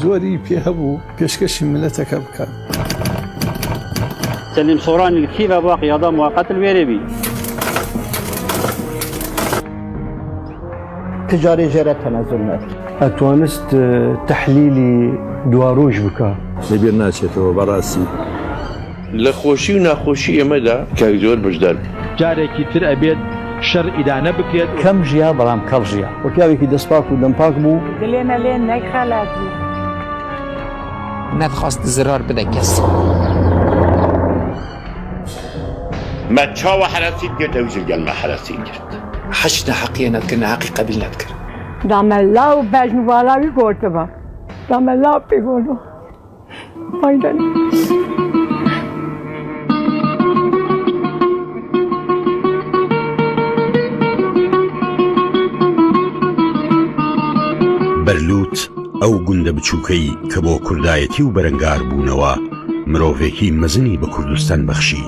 زۆری پێ هەبوو پێشکەشی ملەتەکە بکات. سليم صوراني الكتيبة باقي هذا مؤقت الويربي تجاري جرى تنازلات أتوانست تحليلي دواروج بكا لبير ناچێتەوە بەڕاستی لە خۆشی و ناخۆشی ئێمەدا کاک زۆر بەشدار جارێکی تر ئەبێت شەر ئیدانە بکرێت كم ژیا بەڵام کەڵ ژیا وەکیاوێکی دەستپاک و دەمپاک بوو دلێنە لێن نەیخەلاتی نەدخواست زرار بدە کەس مە چاوە حرەسی کرد ئەو جلگەلمە حرەسی کرد حەش نەحەقیە نەتکردن حەقی قەبیل نەتکرد دامەلا و بەژنواڵاوی گۆتەوە دامەلا پێگۆنۆ فایدەن بەرلووت ئەو گوندە بچووکەی کە بۆ کوردایەتی و بەرەنگار بوونەوە مرۆڤێکی مەزنی بە کوردستان بەخشی.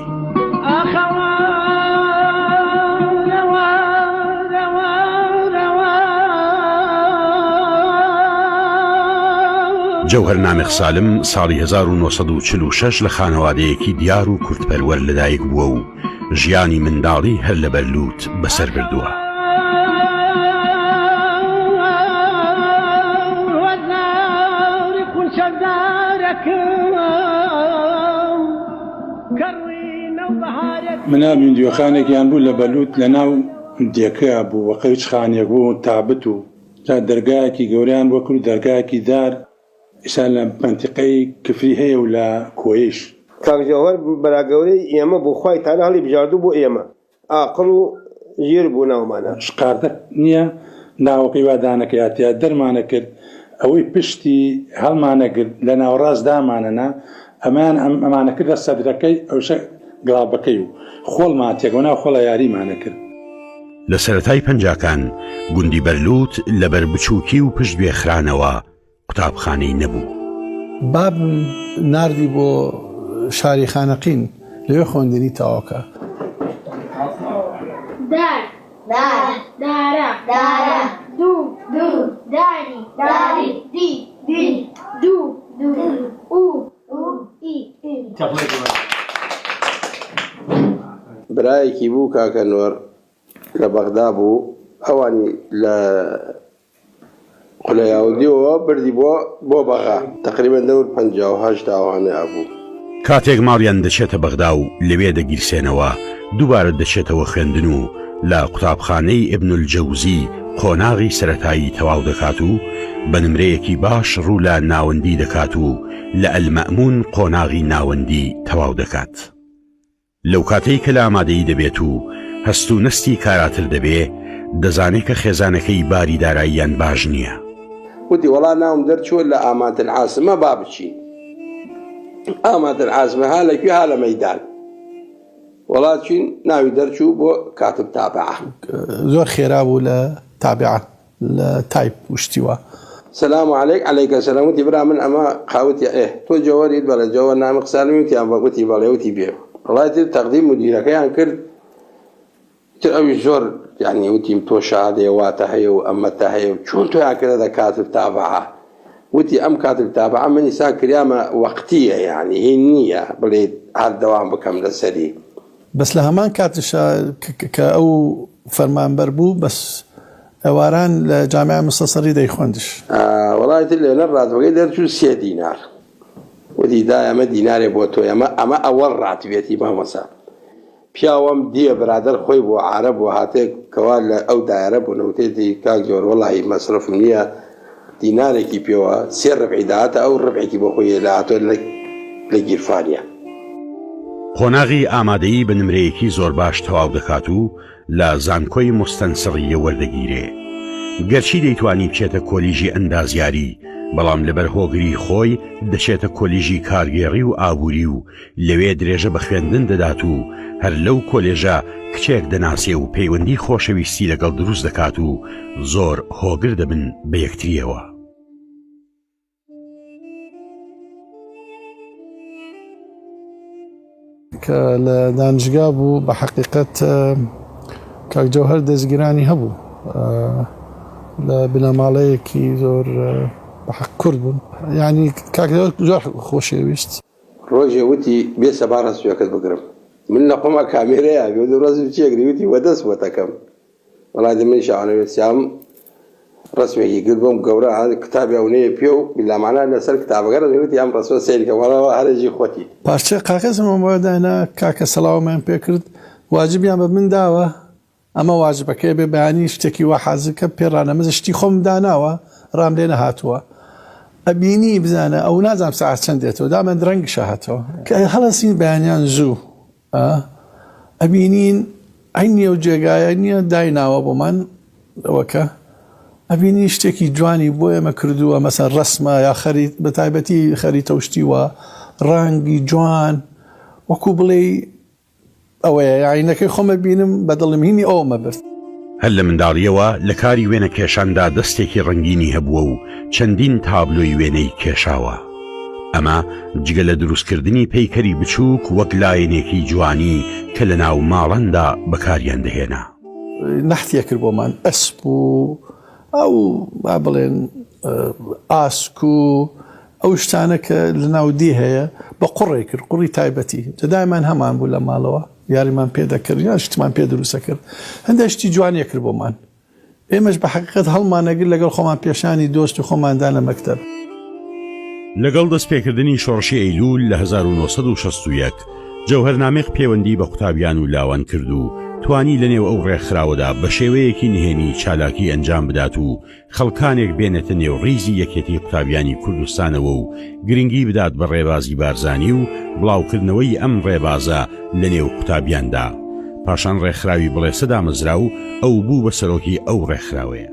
جەوهەر نامێخ سالم ساڵی 1946 لە خانەوادەیەکی دیار و کورتپەروەر لەدایک بووە و ژیانی منداڵی هەر لە بەرلووت بەسەر بردووە. منام ویندیۆخانێکیان بوو لە بەلووت لە ناو دیەکەیە بوو وەقەویچ خانێک بوو تابت و تا دەرگایەکی گەوریان بۆ کرد دەرگایەکی دار ئیسا لە منتیقەی کفری هەیە و لە کۆیش کاکجەوهەر بەراگەورەی ئێمە بۆ خوای تاالە هەڵی بژاردوو بۆ ئێمە ئاقڵ و ژیر بوو ناومانە شقاردە نییە ناوەکەی وادانەکە یاتیا دەرمانە کرد ئەوەی پشتی هەڵمانەگرت لە ناوڕاست دامانەنا ئەمانە کرد لە سەدرەکەی ئەوشە گڵابەکەی و خۆڵمان تێکەوە ناو خۆڵە یاریمانە کرد. لە سەرەتای پەنجاکان گوندی بەرلووت لەبەر بچووکی و پشت بێخرانەوە قوتابخانەی نەبوو. باب ناردی بۆ شاری خانەقین لەوێ خوێندنی تەواوکە. دار دار دارە دارە دوو دوو داری داری دی دی دوو دوو او او ئی برایەکی بوو کاکە نۆر لە بەغدا بوو ئەوانی لە قولەیاودیەوە بردی بۆ بەغا تقریبا دەور 58 داوانەیە بوو. کاتێک ماڵیان دەچێتە بەغدا و لەوێ دەگیرسێنەوە دووبارە دەچێتەوە خوێندن و لە قوتابخانەی ئیبن الجەوزی قۆناغی سەرەتایی تەواو دەکات و بە نمرەیەکی باش ڕوو لە ناوەندی دەکات و لە ئەلمەئمون قۆناغی ناوەندی تەواو دەکات. لەو کاتەی کە لە ئامادەیی دەبێت و هەست و نستی کاراتر دەبێ دەزانێت کە خێزانەکەی باری داراییان باش نییە. وتی وەڵا ناوم دەرچوە لە ئامادە العاسمە با بچین ئامادە العاسمە ها لەکوێ ها لە مەیدان وەڵا چین ناوی دەرچوو بۆ کاتب تابعە زۆر خێرا بوو لە تابعە لە تایپ وشتیوە. سلام علیک علیکە سەلام وتی برا من ئەمە قاوتی تۆ جەوەریت بەڵە جەوەر نامی قسانمی وتیان بەگوتی بەڵێ وتی بێ وڵاتی تەقدیم مدیرەکەیان کرد ئەوی زۆر یعنی وتیم تۆ شادێ واتە هەیە و ئەمەتە هەیە و چۆن تۆیان کردە دە کاتب تابعە وتی ئەم کاتب تابعە من ئیسا کریامە وەقتیە یعنی هین نییە بڵێ هەر دەوام بکەم لەسەری بەس لە هەمان کاتشە کە ئەو فەرمانبەر بوو بەس ئەواران لە جامعە مستەسەری دەیخوێندش وڵاتی لێنە ڕاتوەکەی دەرچوو 3 دینار وتی دا ئەمە دینارێ بۆ تۆ ئەمە ئەوەڵ ڕاتوێتی مامەسا پیاوەم دیە برادر خۆی بۆ عارەب و هاتێک کەوا لە ئەو دایرە بوو نەوتێتی کاک جۆر وەڵی مەسرفم نییە دینارێکی پێوە 3 ڕبعی داهاتە ئەو ڕبعێکی بۆ خۆی لە هاتۆ لە گیرفانیە. قۆناغی ئامادەیی بە نمرەیەکی زۆر باش تەواو دەکات و لە زانکۆی مستەنسڕیە وەردەگیرێ. گەرچی دەیتوانی بچێتە کۆلیژی ئەندازیاری بەڵام لەبەر هۆگری خۆی دەچێتە کۆلیژی کارگێڕی و ئابووری و لەوێ درێژە بە خوێندن دەدات و هەر لەو کۆلێژە کچێک دەناسێ و پەیوەندی خۆشەویستی لەگەڵ دروست دەکات و زۆر هۆگر دەبن بە یەکتریەوە. کە لە دانشگا بوو بە حەقیقەت کاک جەوهەر دەستگیرانی هەبوو لە بنەماڵەیەکی زۆر بحق كرد بون يعني كاك زور خوشي ويست روجي وتي بيس بارس وياك بقرب من نقوم كاميرا بيقول راسي تشيغري وتي ودس وتكم والله دي من شاء الله السلام رسمي يقلبهم قورا هذا كتاب يوني بيو بالله معناه نسال كتاب غير وتي ام رسول سيرك ولا هذا جي خوتي باشا كاكز مودانا كاك سلاو من بيكرد واجب يا من داوا اما واجبك ببياني اشتكي وحازك بيرانا مزشتي خم داناوا رام لنا هاتوا ابيني بزانا او نازم ساعه شنديتو دائما درنق شاهتو خلصين بيانيان زو ابينين عيني وجيغاي عيني داينا وبمان وكا ابيني اشتكي جواني بويا ما كردوها مثلا رسمه يا خريط بتايبتي خريطه وشتيوا رانجي جوان وكوبلي او يعني نكي خم بينم بدل مهني او ما برت هەر لە منداڵیەوە لە کاری وێنە کێشاندا دەستێکی ڕەنگینی هەبووە و چەندین تابلۆی وێنەی کێشاوە. ئەمە جگە لە دروستکردنی پەیکەری بچووک وەک لایەنێکی جوانی کە لە ناو ماڵەندا بەکاریان دەهێنا. نەحتیە کرد بۆمان ئەسپ و ئەو با بڵێن ئاسک و ئەو شتانە کە لە ناودی هەیە بە قوڕێ کرد قوڕی تایبەتی جەدایمان هەمان بوو لە ماڵەوە یاریمان پێ دەکرد یا شتمان پێ دروستە کرد هەندێک شتی جوانیە کرد بۆمان ئێمەش بە حەقیقەت هەڵمانەگر لەگەڵ خۆمان پێشانی دۆست و خۆماندا لە مەکتەب لەگەڵ دەستپێکردنی شۆڕشی ئەیلول لە 1961 جەوهەرنامێق پەیوەندی بە قوتابیان و لاوان کرد و توانی لەنێو ئەو ڕێکخراوەدا بە شێوەیەکی نهێنی چالاکی ئەنجام بدات و خەڵکانێک بێنێتە نێو ڕیزی یەکێتی قوتابیانی کوردستانەوە و گرنگی بدات بە ڕێبازی بارزانی و بڵاوکردنەوەی ئەم ڕێبازە لە نێو قوتابیاندا پاشان ڕێکخراوی بڵێسە دامەزرا و ئەو بوو بە سەرۆکی ئەو ڕێکخراوەیە.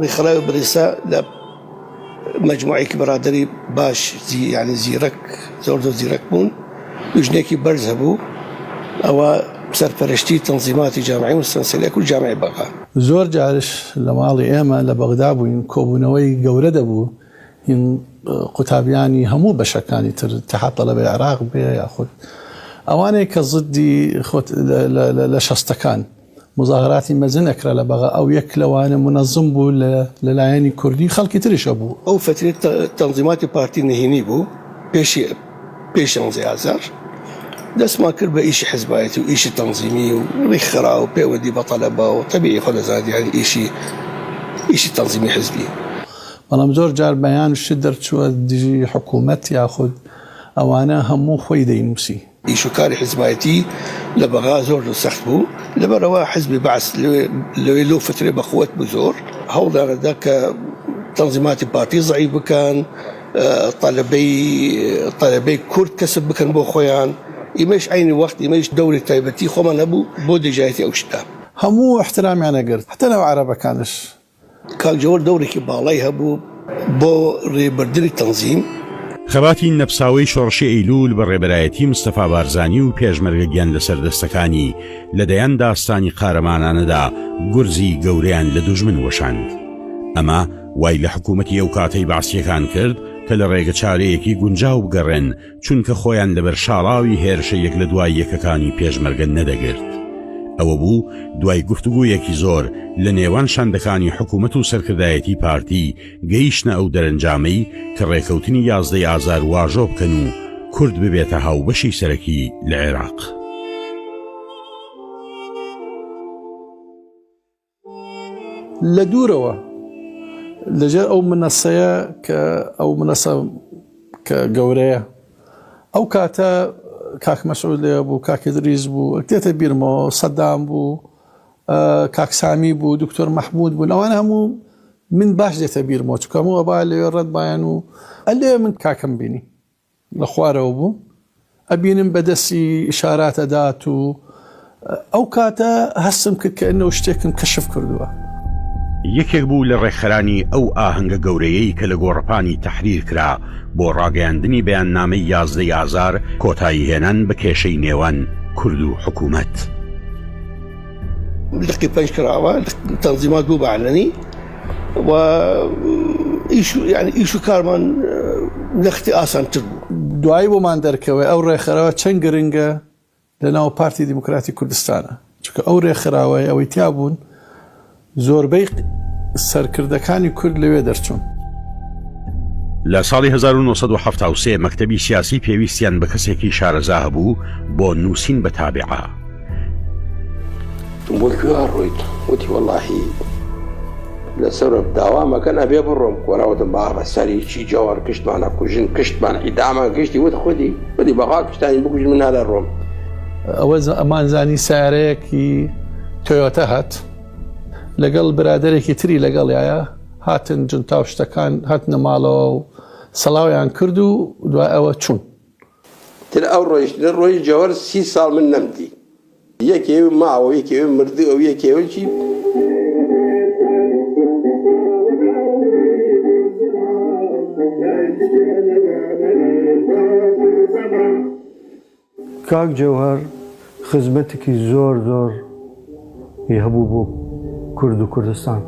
ڕێکخراوی بڵێسە لە مجموعەیەکی بەرادەری باش يعني زیرەک زۆر زیرەک بوون ژنێکی بەرز هەبوو ئەوە سەرپەرشتی تەنزیماتی جامعی مستەنسەلێک و جامعی بەغا زۆر جارش لە ماڵی ئێمە لە بەغدا بووین کۆبوونەوەی گەورە دەبوو هین قوتابیانی هەموو بەشەکانی تر اتحاد طلبەی عێراق بێ یاخود ئەوانەی کە زدی لە شەستەکان مظاهراتی مەزن ئەکرا لە بەغا ئەو یەک لەوانە منەظم بوو لەلایەنی کوردی خەڵکی تریشە بوو ئەو فترێ تەنزیماتی پارتی نهێنی بوو پێش 11 ئازار دەستمان کرد بە ئیشی حیزبایەتی و ئیشی تەنزیمی و ڕێکخرا و پەیوەندی بە تەلەبە و تەبیعی خۆ دەزانێت یعنی ئیشی تەنزیمی حیزبی بەڵام زۆر جار بەیان شت دەرچووە دژی حکوومەت یاخود ئەوانە هەموو خۆی دەینووسی ئیش و کاری حیزبایەتی لە بەغا زۆر سەخت بوو لەبەرەوە حیزبی بەعس لەوێ لەو فترێ بەخوت بوو زۆر هەوڵدارەدا کە تەنزیماتی پارتی زەعیف بکەن طەلەبەی کورد کەسب بکەن بۆ خۆیان ئیمەش عینی وەخت ئیمەش دەوری تایبەتی خۆمان هەبوو بۆ دژایەتی ئەو شتە هەموو احترامیان ئەگرت حتى نەو عەرەبەکانش کاک جەوەر دەورێکی باڵای هەبوو بۆ ڕێبەردنی تەنزیم خەباتی نەپساوەی شۆڕشی ئەیلول بە ڕێبەرایەتی مستەفا بارزانی و پێشمەرگە گیان لەسەر دەستەکانی لەدەیان داستانی قارەمانانەدا گورزی گەورەیان لە دوژمن وەشاند. ئەمە وای لە حکوومەتی ئەو کاتەی باسیەکان کرد کە لە ڕێگە چارەیەکی گونجاو بگەڕێن چونکە خۆیان لەبەر شاڵاوی هێرشە یەک لە دوای یەکەکانی پێشمەرگە نەدەگرت. ئەوە بوو دوای گفتوگویەکی زۆر لە نێوان شاندەکانی حکوومەت و سەرکردایەتی پارتی گەیشتنە ئەو دەرەنجامەی کە ڕێکەوتنی 11 ئازار واژۆ بکەن و کورد ببێتە هاوبەشی سەرەکی لە عێراق. لە دوورەوە لەژێر ئەو منەسەیە کە ئەو منەسە کە گەورەیە ئەو کاتە کاک مەسعود لێ بوو کاک ئیدریس بوو دێتە بیرمەوە سەدام بوو کاک سامی بوو دکتۆر مەحموود بوو ئەوانە هەموو من باش دێتە بیرمەوە چکە هەموو ئەبا لێوێ ڕەت بایەن و ئەلێ من کاکەم بینی لە خوارەوە بوو ئەبینم بەدەستی ئیشاراتە دات و ئەو کاتە هەستم کرد کە ئەنەوە شتێکم کەشف کردووە. یەکێک بوو لە ڕێکخەرانی ئەو ئاهەنگە گەورەیەی کە لە گۆڕەپانی تەحریر کرا بۆ ڕاگەیاندنی بەیاننامەی 11 ئازار کۆتایی هێنان بە کێشەی نێوان کورد و حکوومەت. لقی پنج کراوە تەنزیمات بوو بەعلەنی و ئیش و کارمان لەختی ئاسانتر بوو. دوایی بۆمان دەرکەوێ ئەو ڕێکخەرەوە چەند گرنگە لەناو پارتی دیموکراتی کوردستانە چونکە ئەو ڕێکخراوەیە ئەوەی تیابوون زۆربەی سەرکردەکانی کورد لەوێ دەرچوون. لە ساڵی 1973 مەکتەبی سیاسی پێویستیان بە کەسێکی شارەزا هەبوو بۆ نووسین بە تابعە. بۆ کوێ ڕۆیت وتی وەڵاهی لەسەر داوامەکە نەبێ بڕۆم کۆراوەتم باڕە سەری چی جاوار کشتمانە کوژن کشتمان ئیدامان گشتی وت خودی وتی بەغا کشتانی بکوژن من هەلە ڕۆم. ئەوە ئەمانزانی سیارەیەکی تۆیۆتە هات لەگەڵ برادێکی تری لەگەڵیایە هاتن جنتا و شتەکان هاتنە ماڵەوە و سەڵاویان کرد و دوای ئەوە چوون. تر ئەو ڕۆیشتنە ڕۆی جەوەر 30 ساڵ من نەمدی یەکێوی ماوە یەکێوی مردی ئەو یەکێوەی کاک جەوهەر خزمەتێکی زۆر هەبوو بۆ کورد و کوردستان.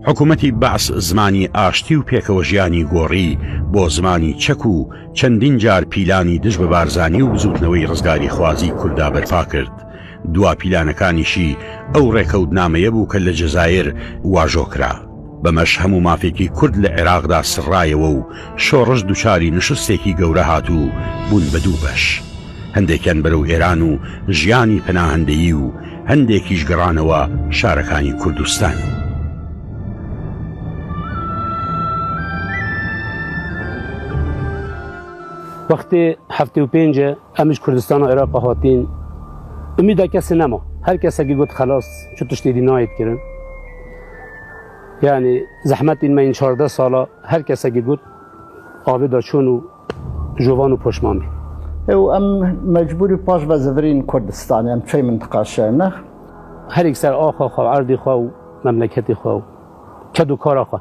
حکوومەتی بەعس زمانی ئاشتی و پێکەوە ژیانی گۆڕی بۆ زمانی چەک و چەندین جار پیلانی دژ بە بارزانی و بزوتنەوەی ڕزگاری خوازی کووردا بەرپا کرد. دوا پیلانەکانیشی ئەو ڕێکەوتنامەیە بوو کە لە جەزایر واژۆکرا. بەمەش هەموو مافێکی کورد لە عێراقدا سڕایەوە و شۆڕش دووچاری نشستێکی گەورە هاتوو بوون بە دوو بەش. هەندێکیان بەرەو ئێران و ژیانی پەناهەندەیی و هەندێکیش گەڕانەوە شارەکانی کوردستان. وقتی 75 ئەمیش کوردستان و عێراق هاتین ئومیدا کەسی نەما هەر کەسێکی گوت خلاص چ تشتێکی نایەت کردن یعنی زەحمەتین مەین 14 ساڵە هەر کەسێکی گوت ئاوێدا چوون و جوان و پۆشمامی ئەو ئەم مەجبوری پاش بە زەڤرین کوردستان ئەم چەی منتقاشە نەخ هەرێک سەر ئاخوا خوا و عەردی خوا و مەملەکەتی خوا و کەد و کارا خوا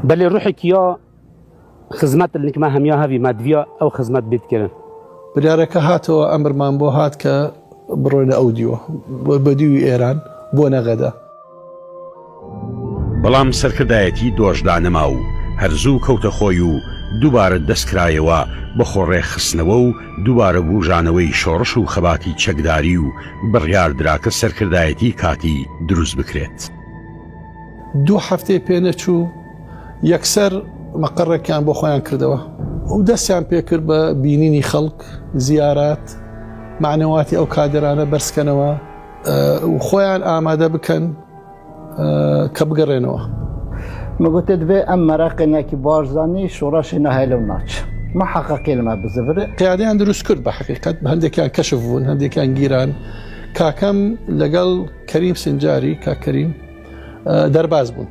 بەلێ ڕوحێکیا خزمەت لنکمە هەمیا هەوی مەدڤیا ئەو خزمەت بیتکردن. بریارەکە هاتەوە ئەمرمان بۆ هات کە بڕۆینە ئەو دیوە بە دیوی ئێران بۆ نەغەدا. بەڵام سەرکردایەتی دۆشدا نەما و هەرزوو کەوتە خۆی و دووبارە دەستکرایەوە بە خۆڕێ خستنەوە و دووبارە بوژانەوەی شۆڕش و خەباتی چەکداری و بڕیاردرا کە سەرکردایەتی کاتی دروست بکرێت. 2 هەفتەی پێنەچوو یەکسەر مەقەڕێکیان بۆ خۆیان کردەوە و دەستیان پێکرد بە بینینی خەڵک زیارات معنەواتی ئەو کادرانە بەرزکەنەوە و خۆیان ئامادە بکەن کە بگەڕێنەوە. مەگوتێ دەبێ ئەم مەراقێنێکی بارزانی شۆڕەشی نەهێلە و ناچ ما حەقەقی لەمە بزەبرێ قیادیان دروست کرد بە حەقیقەت هەندێکیان کەشف بوون هەندێکیان گیران کاکەم لەگەڵ کەریم سنجاری کاکەریم دەرباز بوون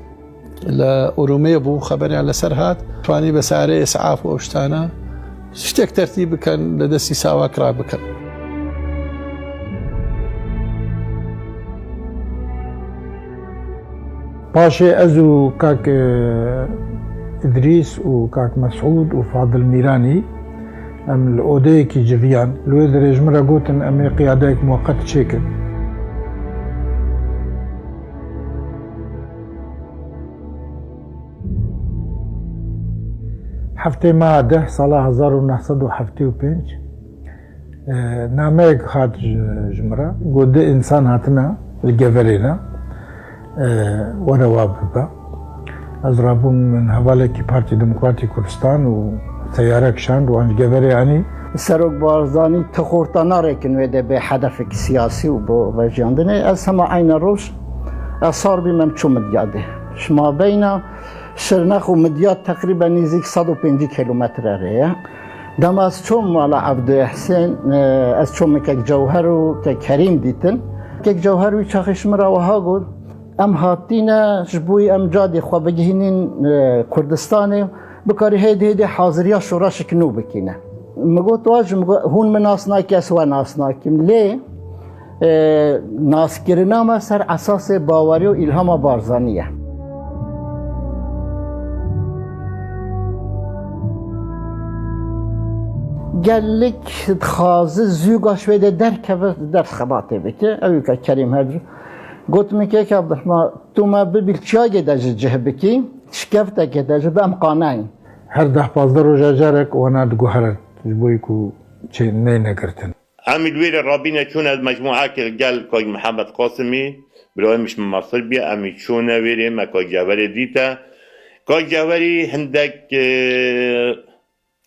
لە ئورومێ بوو خەبەریان لەسەر هات توانی بە سارەی ئسعاف و ئەو شتانە شتێک تەرتیب بکەن لە دەستی ساواکرا بکەن. پاشێ ئەز و کاک ئیدریس و کاک مەسعود و فادڵ میرانی ئەم لە ئۆدەیەکی جڤیان لێ درێژمرە گوتن ئەمێ قیادەیەک موقەت چێکرد. هەفتەی ما 10 ساڵە 1975 نامەیەک هات ژمرە گۆدە ئینسان هاتنە لە گەڤەرێنە وەرەوا ببە ئەز ڕابووم من هەواڵێکی پارتی دموکراتی کوردستان و تەیارەکشاند و ئەنج گەڤەرێیانی سەرۆک بارزانی تەخۆرتانارێکن وێ دەبێ حەدەفێکی سیاسی و بۆ ڕێژیاندنێ ئەس هەمە عینە ڕۆژ ئەساربی مەم چوو مدیادێ شما بەینە شرنەخ و مدیات تقریبا نزیک 150 کیلومترە رەیە دەم ئەس چۆم ماڵە عەبدولحسێن ئەس چۆمێکێک جەوهەر و کە کەریم دیتن کێک جەوهەروی چاخیشمراوەها گوت ئەم هاتینە ji بووی ئەم جادێ خوا بگهێنین کوردستانê بکاری هێدێ حازریya şoreşek nû bikîne. Min got hûn min nas nakî ez we nas nakîm lê naskirina me ser esasê bawerî û îlhama barzanî ye. Gellik dixwaze zûga şwê de derkeve derxebatê bike ew ka Kerîm her گوتمێکێک عەبدوڕحمان تو me bibî çiyayê de ji cih bikî şikeftekê de ji em qaneyîn. Her 10-15 roja carek wana diguhere ji bo ku چه نگرتن عامل وير الرابينة شونا المجموعة قال كوي محمد قاسمي برای مش من مصر بیا امی شونا ويري ما كوي جاوري ديتا كوي جاوري هندك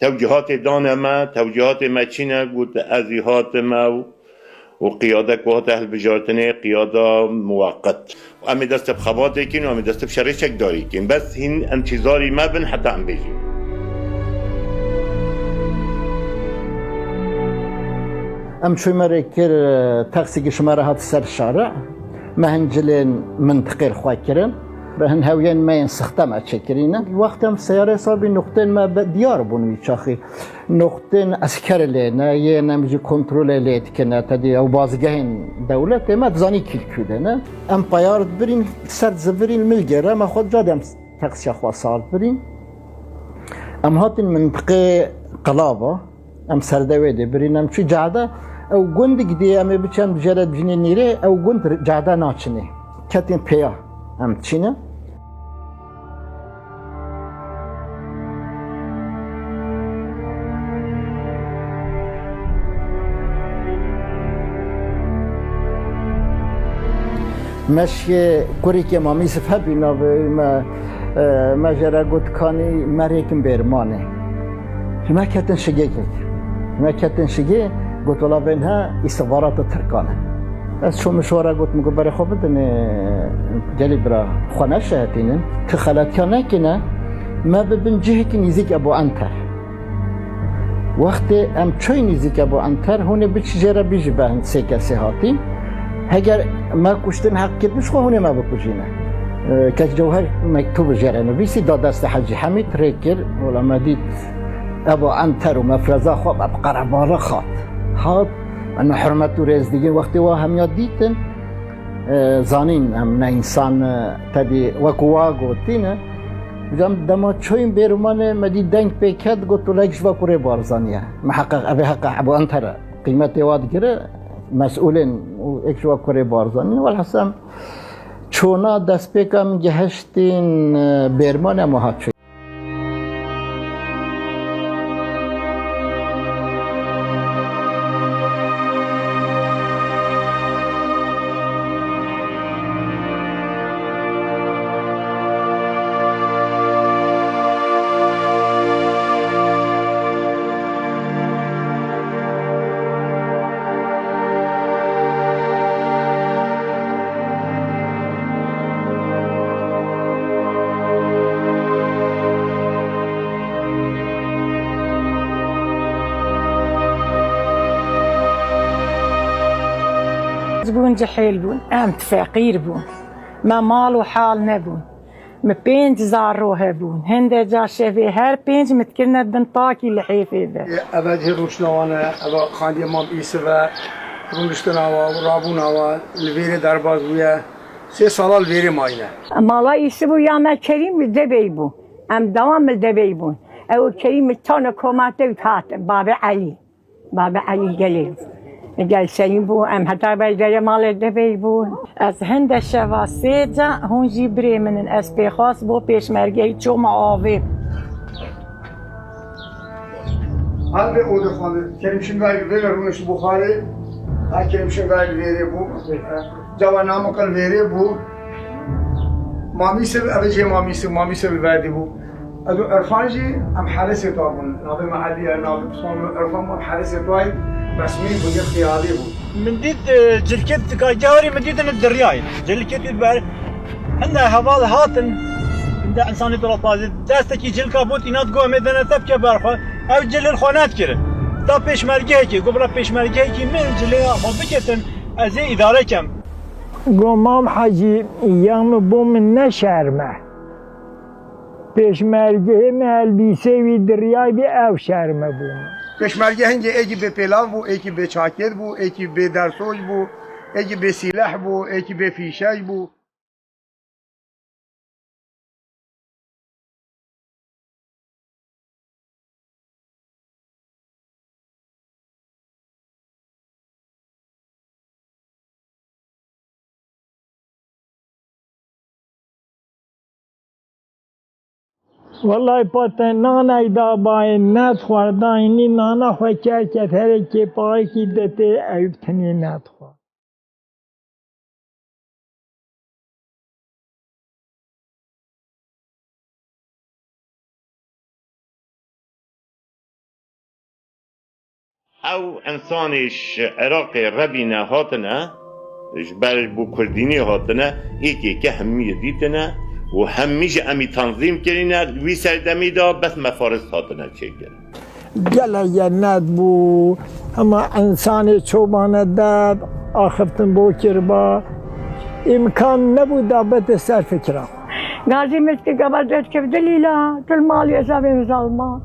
توجيهات دانا ما توجيهات ما چينا قلت ازيهات ما وقيادة قوات أهل بجارتني قيادة مؤقت وأمي دست بخباتي كين وأمي دست بشريشك داري كين بس هن انتظاري ما بن حتى أم بيجي ام شوي مرة كر تاكسي شمارة هات سر الشارع ما هنجلين منطقة الخواكرين بهن هاويين ما ينسختم اتشكرين وقتم سيارة صار نقطين ما ديار بون ميشاخي نقطين اسكر لنا ينا مجي كنترول ليت كنا تدي او بازگهين دولت ما تزاني كل كودنا ام بايار برين سر زبرين ملجرة ما خود جادم تاكسي اخوا صار برين ام هاتين منطقة قلابة ام سردوي دي برين ام شي جعده او گوند گدی ام بچم جرد بجنی نیره او گوند جعده ناچنه کتین پیا ام چینه مشي كوريكي مامي سفها بينا ما جرى قد كاني مريكم بيرماني ما كتن شقيك قلت والله بينها استخبارات التركانة بس شو مشوارا قلت مقول بري خو بدني جالي برا خوانا شهتين تخلت كنا ما ببن جهك نزيك ابو انتر وقت ام چوي نزيك ابو انتر هون بيش جرا بيجي بهن سيكا سيهاتين هگر ما كشتن حق كدش خو هون ما بكوجينا كاش جوهر مكتوب جرا نبيسي دادست حجي حميد ريكر ولا ما ديت ابو انتر ومفرزا خو بقرباره خاط هات انه حرمت و رزدگی وقتی و هم یاد دیتن زانین هم نه انسان تدی وکوا گوتینه جام دما چوین بیرمان مدی دنگ پیکد گوت لگش و کوره بارزانیه محقق ابي حق ابو انتر قیمت واد گره مسئولین و اكش و کوره بارزانیه والحسن چونا دست پیکم گهشتین بیرمان مهات بون جحيل بون ام فقير بون ما مال وحال نبون ما بينج زاروها بون هند جا شفي هر بينج متكلنا بنطاكي لحيفي ذا ابد هروشنا وانا ابا خاندي مام ايسوا روشتنا ورابونا والفيري درباز ويا سي صلاه الفيري ماينه مالا يسبو يا ما كريم دبيبو ام دوام الدبيبون او كريم تانا كوماتي وتات بابا علي قليل قال سليم بو ام حتى بلدر مال دبي بو از هند شواسه جا هون جبري من الاسبي خاص بو پیشمرگی چو معاوی هل به اود خانه کریمشن گای ویل رونش بخاری ها کریمشن گای ویری بو جوانام کل ویری بو مامی سے اوجه مامی سے وادي بو ادو عرفان جي ام حارس توابون ناظر محلي ناظر صوم عرفان ام حارس توي رسمي بودي اختياري بو من ديت جلكت كاجاوري من ديت الدرياي جلكت بار عندها هذا هاتن عند انسان طلطاز دستكي جلكا بوت ينات قوم مدن تبكي بارخه او جل الخونات كره تا پیشمرگی قبل پیشمرگی من جلیا ما بکتن از اداره کم گمام حاجی یام بوم نشرمه پیشمرگی ملبیسه وی دریای بی او شرمه بوم پیشمرگی هنگی ایکی به پیلاو بو ایکی به چاکت بو ایکی به درسوج بو ایکی به سلاح بو ایکی به فیشاج بو والله پاتن نانای دا بای نت خوردانی نانا خو که هر کی پای کی دته ایوب تنی نت خورد او انسانش عراق ربینا هاتنا جبال بو كرديني هاتنا ايكي كهمية ديتنا وهميش امي تنظيم كرينا وي سردمي دا بس مفارس هاتنا تشكر گله یه ند بو اما انسان چوبانه داد آخرتن بو کربا امکان نبود دابت سر فکرم غازي ملكي قبل ذات كيف دليلا كل مالي أزابي مظلمة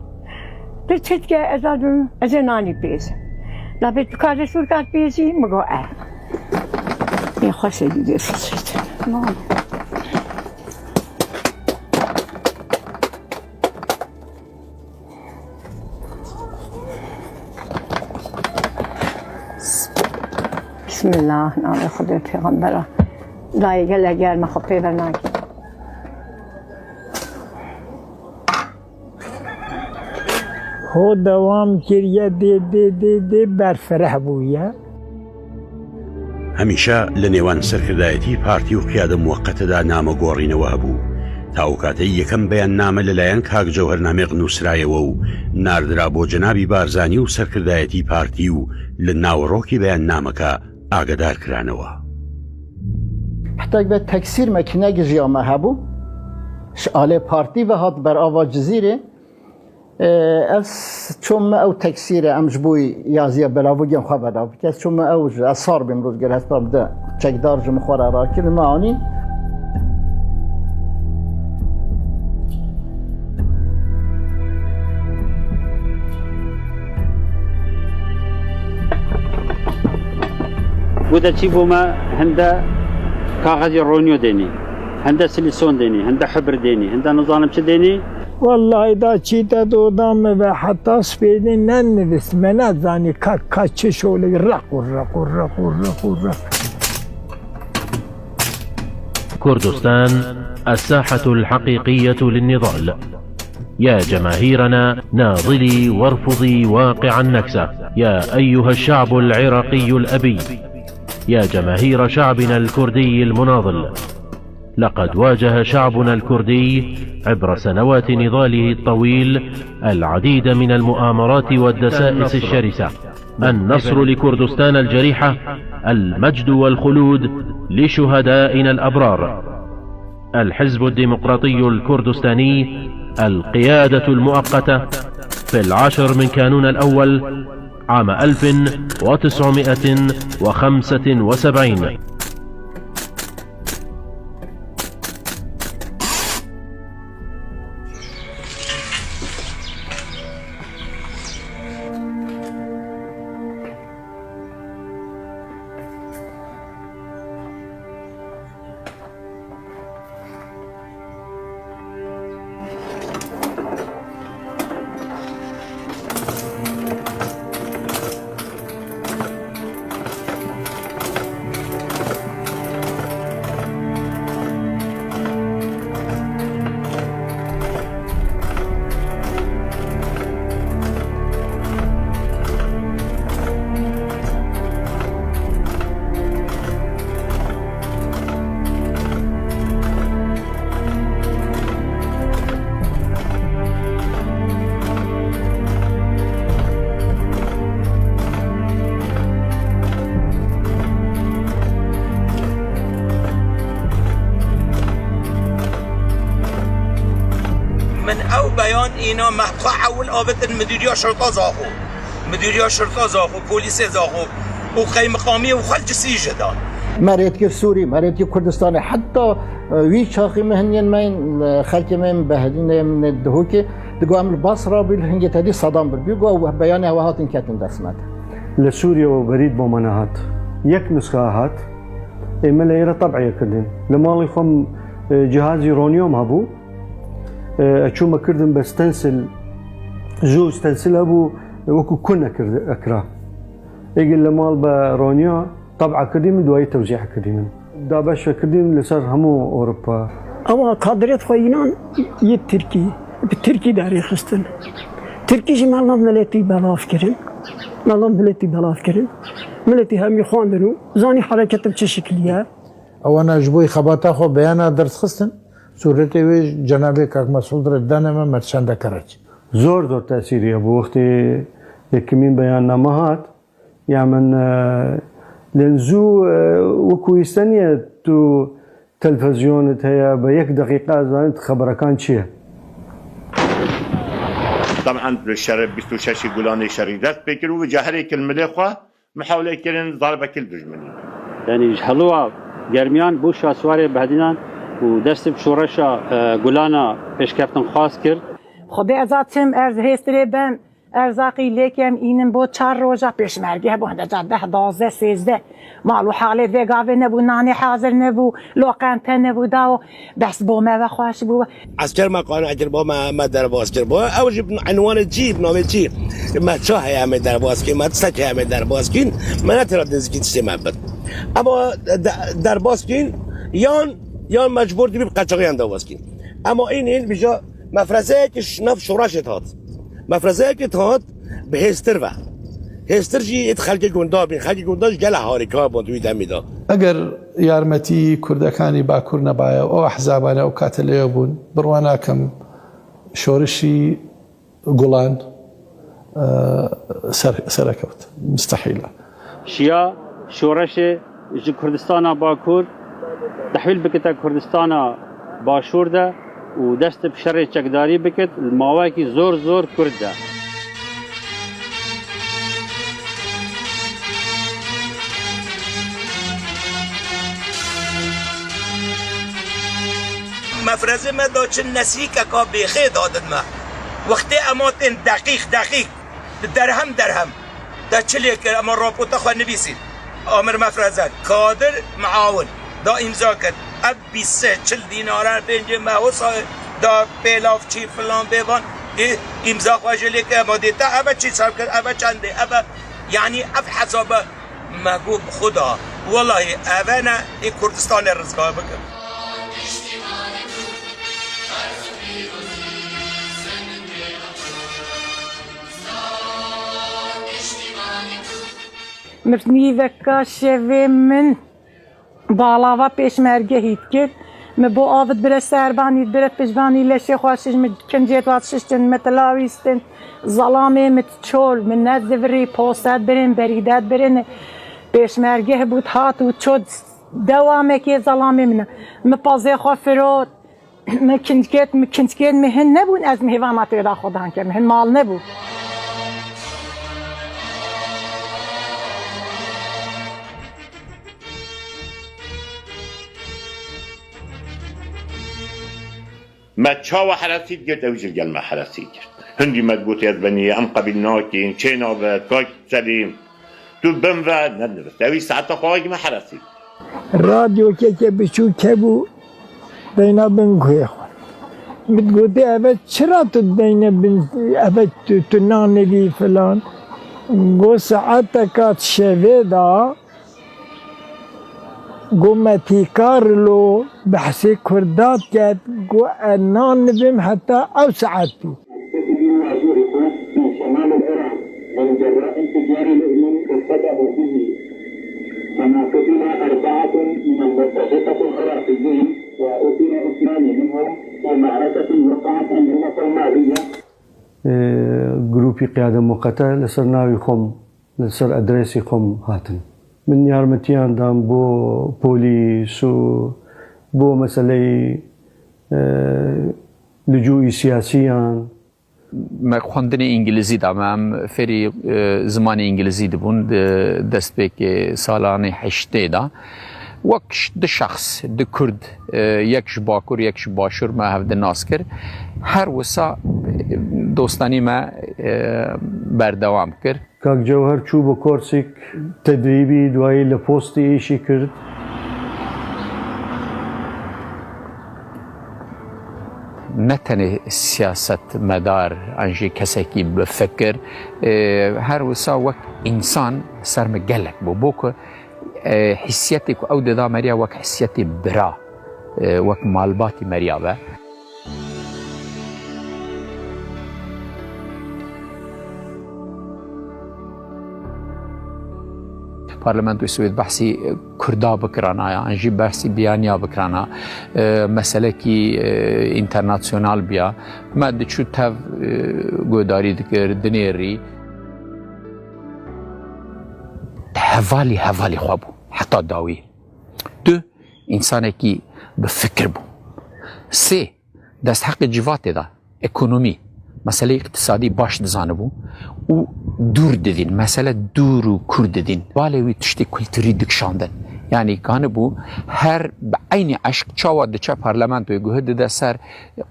تشتكي أزادو أزناني بيز لا بيت كذا سوركات بيزي مقوى يا خشي دي فسيت بسم الله نام خدا پیغمبره دایگه لگر مخوبه برناکی هو دوام کریه دی برفره بویه هەمیشە لە نێوان سەرکردایەتی پارتی و قیادە موقەتەدا نامەگۆڕینەوە هەبوو تا ئەو کاتەی یەکەم بەیان نامە لەلایەن کاک جەوهەر نامێق نووسرایەوە و ناردرا بۆ جەنابی بارزانی و سەرکردایەتی پارتی و لە ناوەڕۆکی بەیان نامەکە ئاگدار کرانەوە حتی به تکثیر مکنه جیامه هبو شعال پارتی و هات بر آوا جزیره از چون او تکثیر امجبوی یازیه بلاو گیم خبر داد که چون او اثر بیم روز گرفت بده چکدار جم خوره را کرد معانی بوده چی بوما هنده کاغذی رونیو دینی هنده سلیسون دینی هنده حبر دینی هنده نظام چه دینی والله دا چیتا دودام و حتی سپیدی ننویست من زانی که چه شوله رق كردستان الساحة الحقيقية للنضال. يا جماهيرنا ناضلي وارفضي واقع النكسة. يا أيها الشعب العراقي الأبي، يا جماهير شعبنا الكردي المناضل، لقد واجه شعبنا الكردي عبر سنوات نضاله الطويل العديد من المؤامرات والدسائس الشرسة. النصر لكردستان الجريحة، المجد والخلود لشهدائنا الأبرار. الحزب الديمقراطي الكردستاني، القيادة المؤقتة، في 10 من كانون الأول عام 1975. من او بيان اینا محقا حول آبت مدیریا شرطا زاخو مدیریا شرطا زاخو پولیس زاخو و خی مقامی و خلج سیجه دان مريت كيف سوري مريت كيف كردستان حتى وي شاخي مهنيا مين خلك مين بهدين من الدهوكي تقوم البصرة بالهنجة هذه صدام بالبيقوا بيان هوهات كاتن دسمات لسوريا وبريد بومناهات يك نسخة هات ملايرة طبعية كردن لما يخم جهاز يورانيوم هبو شو ما كردن بستنسل جو استنسل ابو وكو كنا كرد اكرا يقول لمال برونيا طبعا كردين دواي توزيع كردين دابش كردين لسر همو اوروبا اما قدرت خوينان يتركي به ترکی داری خستن ترکیش مالام ملتی بلاف کردن مالام ملتی بلاف کردن ملتی همی خواندنو زانی حرکت چه شکلیه اوانا جبوی خباتا خو بیانا درس خستن صورت وی جناب کاک مسعود ردانه ما مرچنده کرد زور تأثیریه بو وقتی یکمین بیان نامه هات یعمل لنزو وكويستانية تو تلفزيون هي بيك دقيقة زانت خبر كان شيء. طبعا بالشرب بيستوشاشي قولاني شريدات بيكروا وجهري كل مليخة محاولة كلين ضربة كل دجمني. يعني حلوة جرميان بوشا سواري بعدين ودرس بشورشة قولانا بيش كابتن خاص كر. خدي ازاتم ارز هستري بم ارزاقی لیکم اینم بود 4 روزا پیشمرگی بود جده 12 13 مالو حاله وگاوه نبود نانی حاضر نبود لوقنته نبود و بس بومه و خوش بود عسكر ما قانون عجر با ما در باز کر با اوج عنوان جیب نام چی ما چه همه در باز کی ما سک همه در باز کین من تراد نزدیک سیما بد اما در باز کین یان مجبور دی قچقیان در باز کین اما این بجا مفرزه که نف شوراشت هات مفرزه که تهات به هستر و هستر جی ات خلق گوندا بین خلق گونداش گل هاریکا بود وی دمیدا اگر یارمەتی کوردەکانی باکوور نەبایە ئەو ئەحزابانە ئەو کاتە لێ بوون بڕواناکەم شۆرشی گوڵان سەرەکەوت مستحیلە شیا شورش ji Kurdistana Bakur تحویل بکته Kurdistana باشور ده و دست بشر چکداری بکت ماوکی زور کرد ده مفرزه ما دا چه نسیکه که بیخی دادن ما وقتی اماتین دقیق درهم دا چه لیکر اما راپوتا خواه نبیسید آمر مفرزه کادر معاون دا امضا کرد اب 23 دیناره 5 ماوسا دا پیلاف چی فلان بیوان امضا خواهی لیکر اما دیتا اما چی صاحب کرد اما چنده اما یعنی اب حسابه مگو خدا والله اوه ای کردستان رزقا بکر مرنی وکا شوی من بالاوا پیشمرگه هیت کرد مبو آفت بره سربانید بره پشبانی لشه خواشش کنجیت واتششتن متلاویستن ظلامه متچول من ندوری پوستد برن بریدت برن پیشمرگه بود هات و چود دوامه که ظلامه منه مپازه خواه فرود مکنجکت مهن نبود از مهوانات را خودان که مهن مال نبود ما تشاوى حراسيت قلت اوجل قال ما حراسيت هندي ما تقول يا بني ام قبل ناكين تشينا بكاك سليم تو بنفع ندرس اوي ساعه خواج ما حراسيت راديو كي بشو كبو بينا بنكو بتقولي ابد شرا تدينا بن ابد تناني فلان قو ساعتك شفيدا قومتي كارلو بحسي كردات كات قو انان نبم حتى اوسعتي من شمال العراق من جراء انفجار الامم ابتدأوا به كما قتل 4 من المرتزقة العراقيين وقتل 2 منهم في معركة وقعت الأمة الماضية. جروبي قيادة مؤقتة لسر ناوي خم لسر أدريسي خم هاتن من يارمتيان دام بو بوليس و بو مسألة لجوء سياسيان ما خوندن انگلیزی دامم فری زمان انگلیزی دبون دست به که سالانه 80 دا وقت د شخص د کرد یکش باکور یکش باشور ما هفته ناس کرد هر وسا دوستانی ما بردوام کرد کاک جوهر چوب و کورسیک تدریبی دوایی لپوستی ایشی کرد نتنه سیاست مدار انجی کسی که بفکر هر وسا وقت انسان سرم گلک بو حسیتی که او دادا مریا وقت حسیتی برا وقت مالباتی مریا و پارلمنت سوید بحثی کردا بکرانا انجی بحثی بیانیا بکرانا مسئله کی اینترناسیونال بیا ما دچو تاو گوداری دکر دنیری هوالی خوابو حتی داوی دو انسان کی بفکر بو سه دست حق جوات دا اکونومی مسئله اقتصادی باش دزانه بو و دور ددین مسئله دور و کور ددین والی وی تشتی کلتوری دکشاندن یعنی کانه بو هر بعین عشق چاوا دچه پارلمنت و گوه ده سر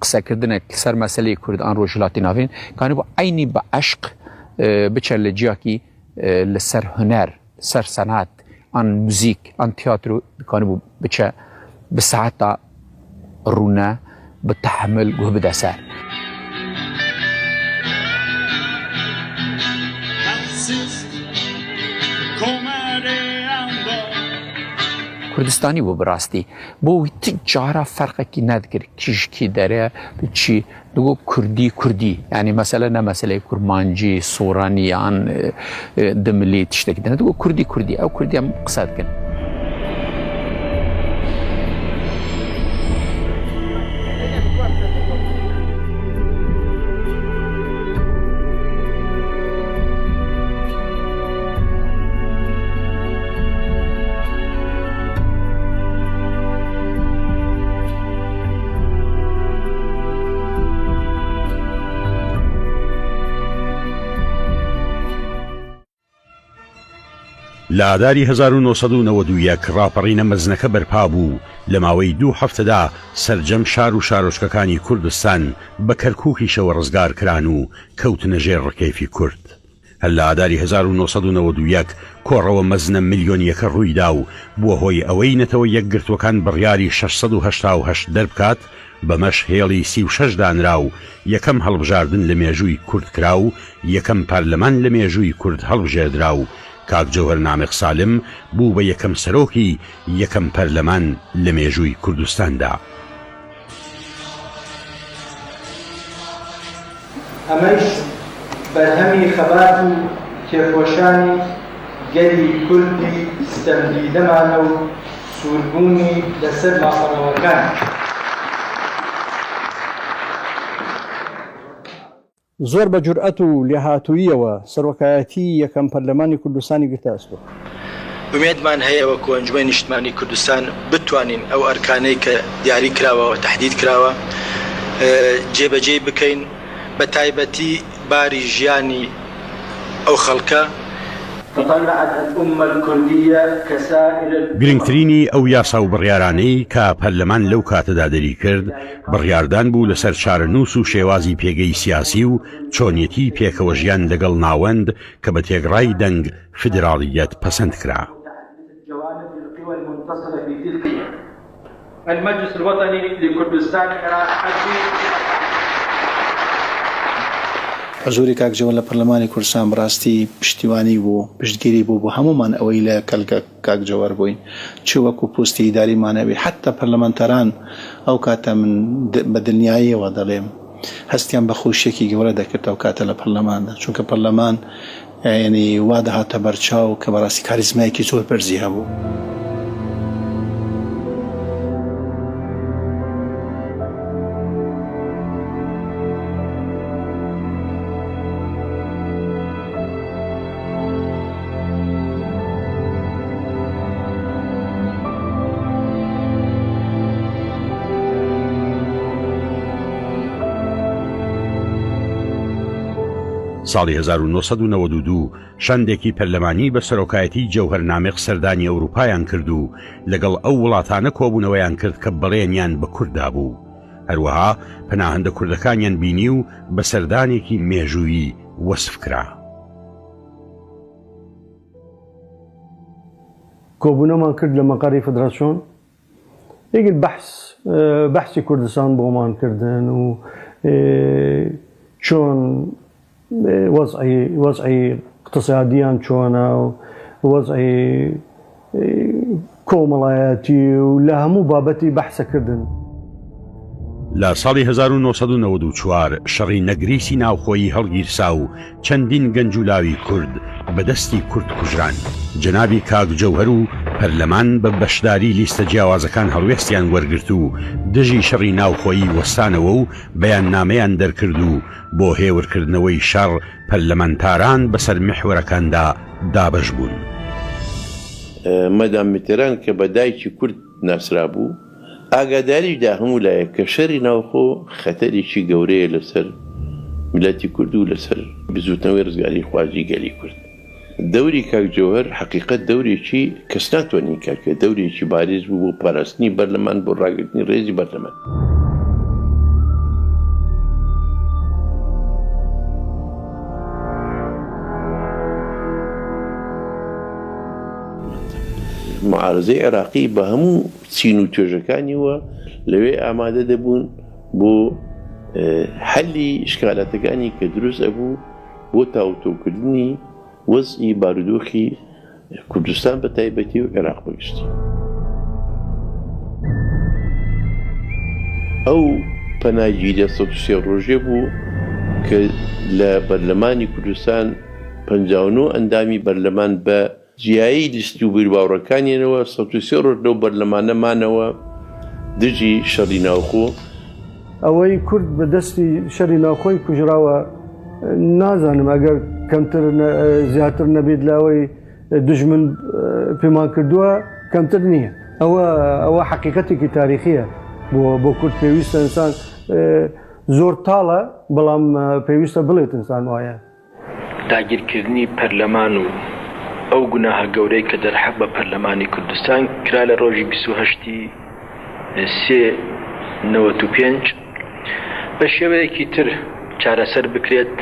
قصه کردن سر مسئله کورد آن روجلاتی نافین کانه بو عینی با عشق بچه لجیا کی لسر هنر سر صنعت آن موزیک آن تیاترو کانه بو بچه بساعتا رونه بتحمل گوه بده سر کردستانی بو براستی بو تجارة فرقه کی ندگر کیش کی داره بچی دو کردی یعنی مثلا نه مسئله کرمانجی سورانی آن دملی تشتکی داره دو کردی او کردی هم قصد کن لە ئاداری 1991 ڕاپەڕینە مەزنەکە بەرپا بوو لە ماوەی 2 هەفتەدا سەرجەم شار و شارۆچکەکانی کوردستان بە کەرکووکیشەوە ڕزگار کران و کەوتنە ژێر ڕکێفی کورد هەر لە ئاداری 1991 کۆڕەوە مەزنە ملیۆنیەکە ڕوویدا و بووە هۆی ئەوەی نەتەوە یەکگرتوەکان بڕیاری 688 دەربکات بەمەش هێڵی 36 دانرا و یەکەم هەڵبژاردن لە مێژووی کورد کرا و یەکەم پارلەمان لە مێژووی کورد هەڵبژێردرا و کاک جەوهەر نامێق سالم بوو بە یەکەم سەرۆکی یەکەم پەرلەمان لە مێژووی کوردستاندا. ئەمەش بەرهەمی خەبات و کێفۆشانی گەلی کوردی ستەمدیدەمانە و سووربوونی لەسەر ماڵەوەکان. زۆر بە جورئەت و لێهاتوویەوە سەرۆکایەتی یەکەم پەرلەمانی کوردستانی گرتاسبوو. ومێدمان هەیە وەکو ئەنجومەی نیشتمانی کوردستان بتوانین ئەو ئەرکانەی کە دیاری کراوە و تەحدید کراوە جێبەجێ بکەین بە تایبەتی باری ژیانی ئەو خەڵکە گرنگترینی ئەو یاسا و بڕیارانەی کە پەرلەمان لەو کاتەدا دەری کرد بڕیاردان بوو لەسەر چارەنووس و شێوازی پێگەی سیاسی و چۆنیەتی پێکەوە ژیان لەگەڵ ناوەند کە بە تێگڕای دەنگ فیدراڵیەت پەسەند کرا. المجلس الوطني لكردستان حضوری کاک جەوهەر لە پەرلەمانی کوردستان بڕاستی پشتیوانی بوو پشتگیری بوو بۆ هەمومان ئەوەی لە کەلگە کاک جەوهەر بووین چ وەکو پۆستی ئیداریمانەوی حتا پەرلەمانتەران ئەو کاتە من بە دڵنیاییەوە دەڵێم هەستیان بە خۆشیێکی گەورە دەکرد ئەو کاتە لە پەرلەماندا چونکە پەرلەمان یعنی وا دەهاتە بەرچاو کە بەڕاستی کاریزمایەکی زۆر بەرزی هەبوو. ساڵی 1992 شەندێکی پەرلەمانی بە سەرۆکایەتی جەوهەر نامێق سەردانی ئەوروپایان کرد و لەگەڵ ئەو وڵاتانە کۆبوونەوەیان کرد کە بەڵێنیان بە کووردا بوو هەروەها پەناهەندە کوردەکانیان بینی و بە سەردانێکی مێژوویی وەسف کرا. کۆبوونەمان کرد لە مەقەری فدراسیۆن یەکێک بەحسی کوردستان بۆمان کردن و چۆن وەزعی اقتصادیان چۆنە و وەزعی کۆمەڵایەتی و لە هەموو بابەتی بەحسەکردن. لە ساڵی 1994 شەڕی نەگریسی ناوخۆیی هەڵگیرسا و چەندین گەنجولاوی کورد بەدەستی کورد کوژران. جەنابی کاک جەوهەر و پەرلەمان بە بەشداری لیستە جیاوازەکان هەڵوێستیان وەرگرت و دژی شەڕی ناوخۆیی وەستانەوە و بەیاننامەیان دەرکرد و بۆ هێورکردنەوەی شەڕ پەرلەمانتاران بەسەر محورەکاندا دابەش بوون. مەدام میتێران کە بە دایکی کورد ناسرا بوو ئاگاداریدا هەموو لایە کە شەڕی ناوخۆ خەتەرێکی گەورەیە لەسەر میلەتی کورد و لەسەر بزوتنەوەی ڕزگاری خواردی گەلی کورد. دەوری کاک جەوهەر حەقیقەت دەورێکی کەس ناتوانین کاکە دەورێکی بارز بوو بۆ پاراستنی بەرلەمان بۆ ڕاگرتنی ڕێزی بەرلەمان. معارزەی عێراقی بە هەموو چین و توێژەکانیوە لەوێ ئامادە دەبوون بۆ حەلی شکالاتەکانی کە دروست ئەبوو بۆ تاوتۆکردنی وەزئی بارودۆخی کوردستان بە تایبەتی و عێراق بەگشتی. ئەو پەناگیریە 130 ڕۆژێ بوو کە لە بەرلەمانی کوردستان 59 ئەندامی بەرلەمان بە جیایی لیستی و بیرباوڕەکانیانەوە 130 ڕۆژ لەو بەرلەمانەمانەوە دژی شەڕی ناوخۆ. ئەوەی کورد بە دەستی شەڕی ناوخۆی کوژراوە نازانم ئەگەر کەمتر زیاتر نەبێت لەوەی دژمن پێمان کردووە کەمتر نییە. ئەوە حەقیقەتێکی تاریخیە بۆ کورد پێویستە ئینسان زۆر تاڵە بەڵام پێویستە بڵێت ئینسان وایە. داگیرکردنی پەرلەمان و ئەو گوناهە گەورەی کە دەرحەق بە پەرلەمانی کوردستان کرا لە ڕۆژی 28/3/95 بە شێوەیەکی تر چارەسەر بکرێت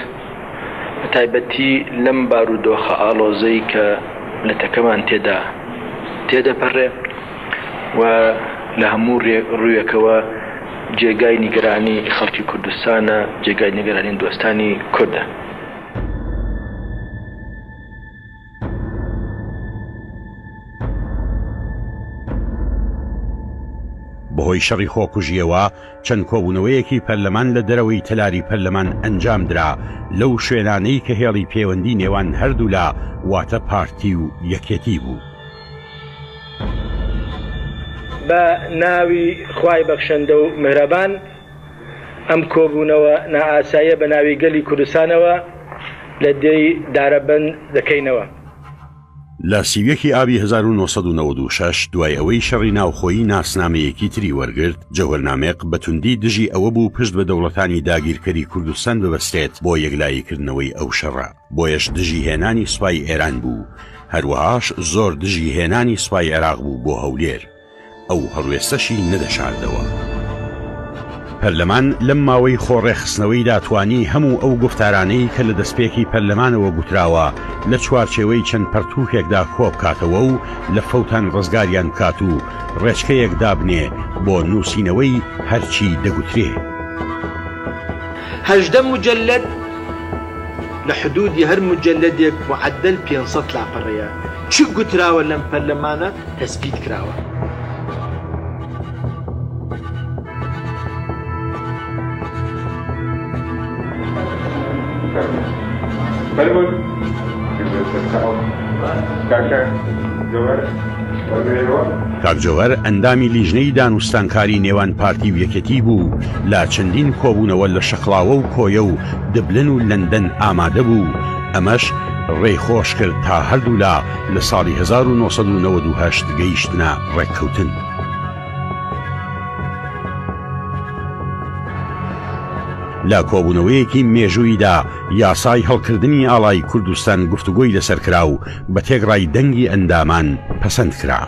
بە تایبەتی لەم بارودۆخە ئاڵۆزەی کە ملەتەکەمان تێدەپەڕێ و لە هەموو ڕوویەکەوە جێگای نیگەرانی خەڵکی کوردستانە، جێگای نیگەرانی دۆستانی کوردە. بەهۆی شەڕی خۆکوژیەوە چەند کۆبوونەوەیەکی پەرلەمان لە دەرەوەی تەلاری پەرلەمان ئەنجام درا لەو شوێنانەی کە هێڵی پەیوەندی نێوان هەردوو لا واتە پارتی و یەکێتی بوو. بە ناوی خوای بەخشەندە و مهرەبان ئەم کۆبوونەوە نائاساییە بە ناوی گەلی کوردستانەوە لە دێی دارەبەند دەکەینەوە. لە سیویەکی ئابی 1996 دوای ئەوەی شەڕی ناوخۆیی ناسنامەیەکی تری وەرگرت، جەوهەرنامێق بە توندی دژی ئەوە بوو پشت بە دەوڵەتانی داگیرکەری کوردستان ببەستێت بۆ یەکلاییکردنەوەی ئەو شەڕە. بۆیەش دژی هێنانی سوپای ئێران بوو، هەروەهاش زۆر دژی هێنانی سوپای عێراق بوو بۆ هەولێر. ئەو هەڵوێستەشی نەدەشاردەوە. پەرلەمان لەم ماوەی خۆڕێخستنەوەی داتوانی هەموو ئەو گفتارانەی کە لە دەستپێکی پەرلەمانەوە گوتراوە لە چوارچێوەی چەند پەرتووکێکدا کۆبکاتەوە و لە فەوتان ڕزگاریان کات و ڕێچکەیەک دابنێ بۆ نووسینەوەی هەرچی دەگوترێ. 18 مجلد لە حدودی هەر مجلدێک معدل 500 لاپەڕەیە. چی گوتراوە لەم پەرلەمانە تەسبیت کراوە. کاک جەوهەر ئەندامی لیژنەی دانوستانکاری نێوان پارتی و یەکێتی بوو، لە چەندین کۆبوونەوە لە شەقڵاوە و کۆیە و دبلن و لەندەن ئامادە بوو. ئەمەش ڕێخۆش کرد تا هەردوو لا لە ساڵی 1998 گەیشتنە ڕێککەوتن. لە کۆبوونەوەیەکی مێژوویدا یاسای هەڵکردنی ئاڵای کوردستان گفتوگۆی لەسەر کرا و بە تێگڕای دەنگی ئەندامان پەسەند کرا.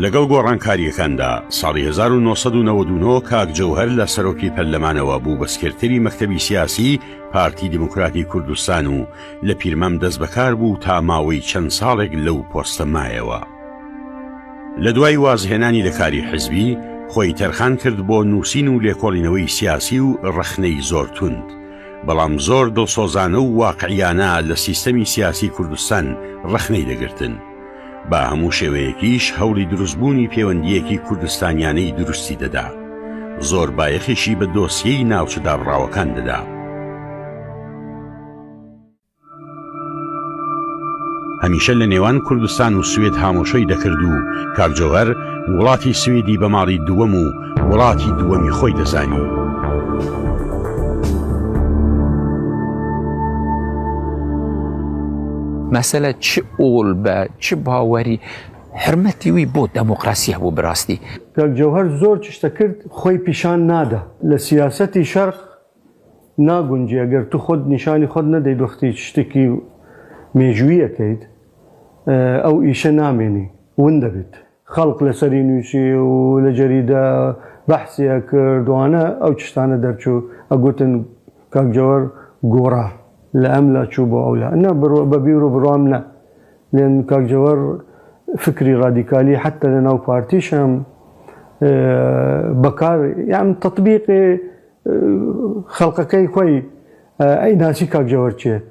لەگەڵ گۆڕانکاریەکاندا ساڵی 1999 کاک جەوهەر لە سەرۆکی پەرلەمانەوە بوو بە سکرتەری مەکتەبی سیاسی پارتی دموکراتی کوردستان و لە پیرمەم دەست بەکار بوو تا ماوەی چەند ساڵێک لەو پۆستە مایەوە. لە دوای وازهێنانی لە کاری حزبی خۆی تەرخان کرد بۆ نووسین و لێکۆڵینەوەی سیاسی و ڕخنەی زۆر توند، بەڵام زۆر دڵسۆزانە و واقعیانە لە سیستەمی سیاسی کوردستان ڕخنەی دەگرتن. با هەموو شێوەیەکیش هەوڵی دروستبوونی پەیوەندیەکی کوردستانیانەی دروستی دەدا، زۆر بایەخێکی بە دۆسیەی ناوچەدا بڕاوەکان دەدا. هەمیشە لە نێوان کوردستان و سوێد هامۆشەی دەکرد و کاک جۆهەر وڵاتی سوێدی بە ماڵی دووەم و وڵاتی دووەمی خۆی دەزانی. مەسەلە چ ئۆڵ بە چ باوەری حرمەتی وی بۆ دەموکراسی هەبوو بڕاستی. کاک جۆهەر زۆر تشتە کرد خۆی پیشان نادا لە سیاسەتی شەرق ناگونجی ئەگەر تو خۆت نیشانی خۆت نەدەیت وەختی شتێکی مێژوویەکەیت ئەو ئیشە نامێنی ون دەبێت. خەڵق لەسەری نووسی و لە جەریدا بەحسیە کردوانە ئەو چشتانە دەرچوو ئەگوتن کاک جۆهەر گۆڕا لە ئەم لا چوو بۆ ئەولا نە بە بیر و بڕام نە لێن کاک جۆهەر فکری ڕادیکالی حتى لە ناو پارتیشم بەکار یان تەطبیقی خەڵقەکەی خۆی ئەی ناچی کاک جۆهەر چێت.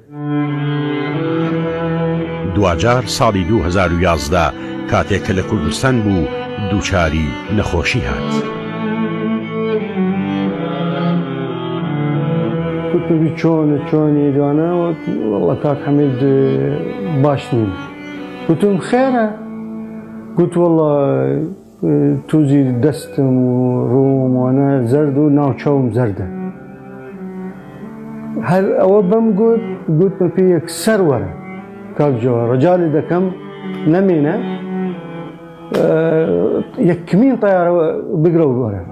دوجار ساڵی 2011 کاتێک کە لە کوردستان بوو دووچاری نەخۆشی هات. کوتبی چۆنی دوانە وەڵا کاک حەمید باش نیم. گوتم خێرە، گوت وەڵا تووزی دەستم و ڕووم وانە زەرد و ناوچەوم زەردە. هەر ئەوە بەم گوتمە پێی یەکسەر وەرە کاک جۆهەر ڕەجاڵی دەکەم نەمێنە یەکمین تەیارەوە بگرە و وەرە.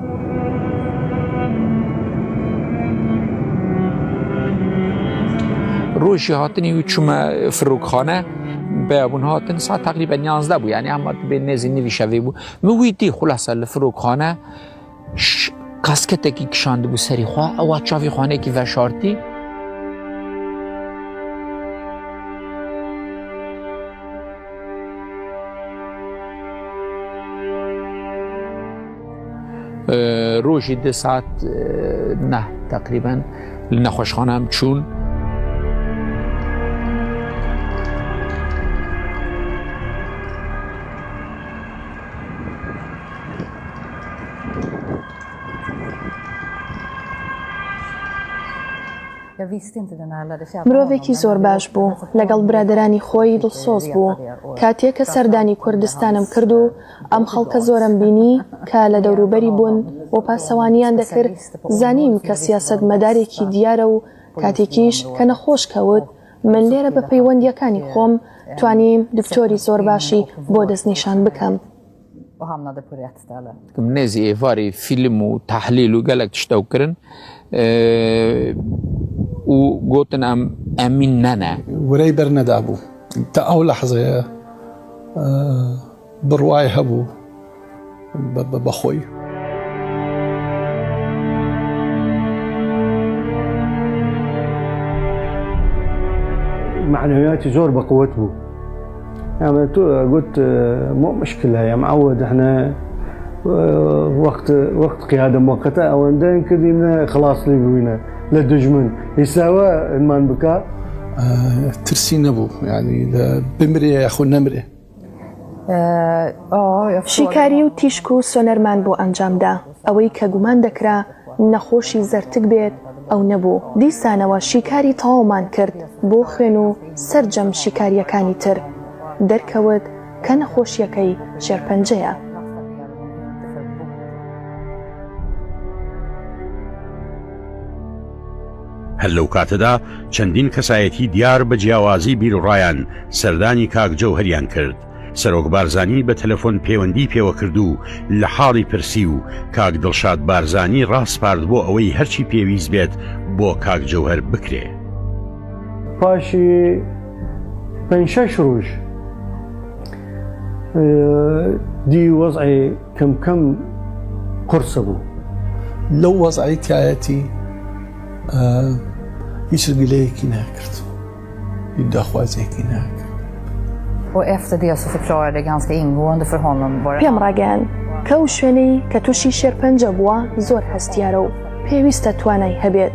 ڕۆژی هاتنی و چوومە فروکخانە بەبوون هاتن ساعت تقریبا 11 بوو، یعنی ئەمە بێ نێزی نوی شەوێ بوو. موی دی خولاسە لە فروکخانە قاسکەتێکی کشاند بوو سەری خوا، ئەوە چاوی خوانێکی ڤەشارتی ڕۆژی 2 ساعت نه تقریبا لە نەخۆشخانەم چوون. مرۆڤێکی زۆر باش بوو، لەگەڵ برادرانی خۆی دڵسۆز بوو. کاتێک کە سەردانی کوردستانم کرد و ئەم خەڵکە زۆرم بینی کە لە دەوروبەری بوون بۆ پاسەوانیان دەکرد، زانیم کە سیاسەت مەدارێکی دیارە و کاتێکیش کە نەخۆش کەوت من لێرە بە پەیوەندیەکانی خۆم توانیم دکتۆری زۆر باشی بۆ دەستنیشان بکەم. نێزی ئێواری فیلم و تەحلیل و گەلێک تشتەوکردن و گوتن ئەمین نەنە وەرەی بەرنەدا بوو تا ئەو لەحزەیە بڕوای هەبوو بەخۆی. معنوياتي زور بقوت بو يعني قلت مو مشكلة يا معود احنا وقت قيادة مؤقتة او عندنا كذا خلاص لي بوينا للدجمن يساوى المان بكاء ترسي نبو يعني بمري يا اخو نمري. شیکاری و تیشک و سۆنەرمان بۆ ئەنجامدا ئەوەی کە گومان دەکرا نەخۆشی زەرتک بێت ئەو نەبوو. دیسانەوە شیکاری تەواومان کرد بۆ خوێن و سەرجەم شیکاریەکانی تر دەرکەوت کە نەخۆشیەکەی شێرپەنجەیە. هەر لەو کاتەدا چەندین کەسایەتی دیار بە جیاوازی بیرڕایان سەردانی کاک جەوهەریان کرد. سەرۆک بارزانی بە تەلەفۆن پەیوەندی پێوە کرد و لە حاڵی پرسی و کاک دڵشاد بارزانی ڕاستپارد بۆ ئەوەی هەرچی پێویست بێت بۆ کاک جەوهەر بکرێ. پاشی 5-6 ڕۆژ دی وەزعی کەم قورسە بوو. لەو وەزعی تایەتی هیچ گلەیەکی ناکرد، هیچ داخوازێکی ناکرد. Och efter det så förklarade det ganska ingående för honom vad پێم ڕاگەیان کە ئەو شوێنەی کە تووشی شێرپەنجە بووە زۆر هەستیارە و پێویستە توانای هەبێت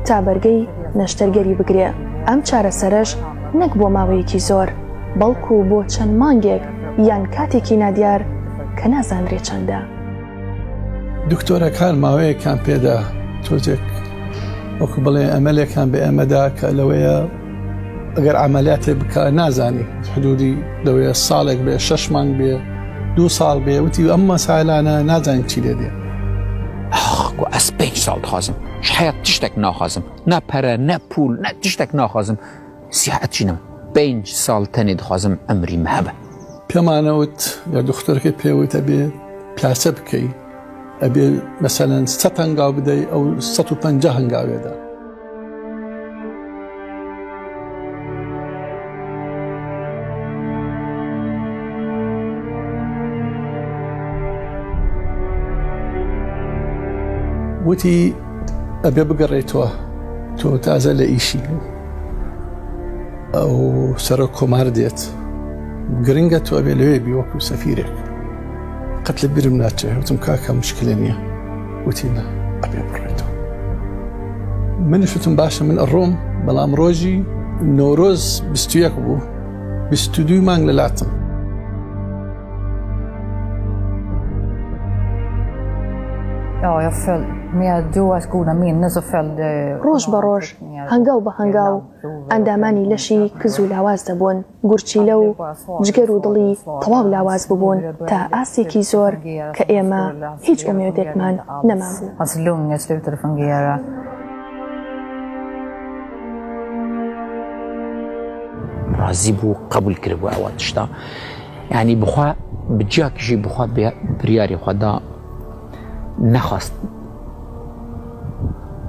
تا بەرگەی نەشتەرگەری بگرێ. ئەم چارەسەرش نەک بۆ ماوەیەکی زۆر بەڵکو بۆ چەند مانگێک یان کاتێکی نادیار کە نازانرێ چەندە. دکتۆرەکان ماوەیەکان پێدا تۆزێک وەکو بڵێ ئەمەلێکان بە ئێمەدا کە لەوەیە ئەگەر عملیاتێ بکە نازانی حدودی لەوەیە ساڵێک بێ 6 مانگ بێ 2 ساڵ بێ وتی ئەم مەسائلانە نازانین چی لێ دێ. ئەس 5 ساڵ دخوازم حیات تشتێک ناخوازم نە پەرە نە پول نە تشتێک ناخوازم سیحەت چینم 5 ساڵ تەنێ دخوازم ئەمری مەهەبە. پێمانەوت یا دکتۆرەکەت پێوت ئەبێ پیاسە بکەی ئەبێ مەسەلەن 100 هەنگاو بدەی ئەو 150 هەنگاوێدا. وتی ئەبێ بگەڕێیتەوە تۆ تازە لە ئیشی ئەو سەرۆک کۆمار دێت گرنگە تۆ ئەبێ لەوێ بی وەکو سەفیرێک قەت لە بیرم ناچێ وتم کاکە مشکلە نییە وتی نە ئەبێ بڕێتەوە. منیش وتم باشە من ئەڕۆم بەڵام ڕۆژی نۆرۆز 21 بوو 22 مانگ لەلاتم. Ja, jag följde med Joas goda minne så följde ڕۆژ بە ڕۆژ هەنگاو بە هەنگاو ئەندامانی لەشی کز و لاواز دەبوون گورچیلە و جگەر و دڵی تەواو لاواز ببوون تا ئاسێکی زۆر کە ئێمە هیچ ئومێدێکمان نەمابوو. Hans lungor slutade fungera. ڕازی بوو قبول کردبوو ئەوە تشتا یعنی بخوا بجیاکیژی بخوا بریاری خوادا نەخواست